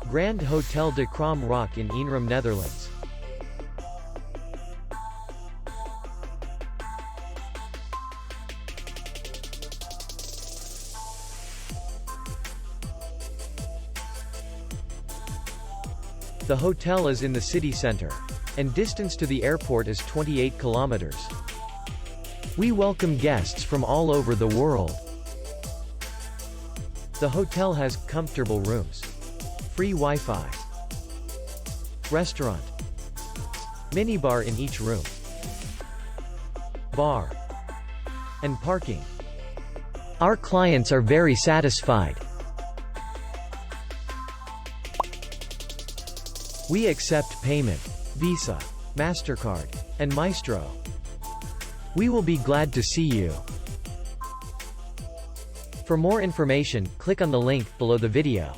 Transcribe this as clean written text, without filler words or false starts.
Grand Hotel de Kromme Raake in Eenrum, Netherlands. The hotel is in the city center, and distance to the airport is 28 kilometers. We welcome guests from all over the world. The hotel has comfortable rooms, free Wi-Fi, restaurant, minibar in each room, bar, and parking. Our clients are very satisfied. We accept payment, Visa, MasterCard, and Maestro. We will be glad to see you. For more information, click on the link below the video.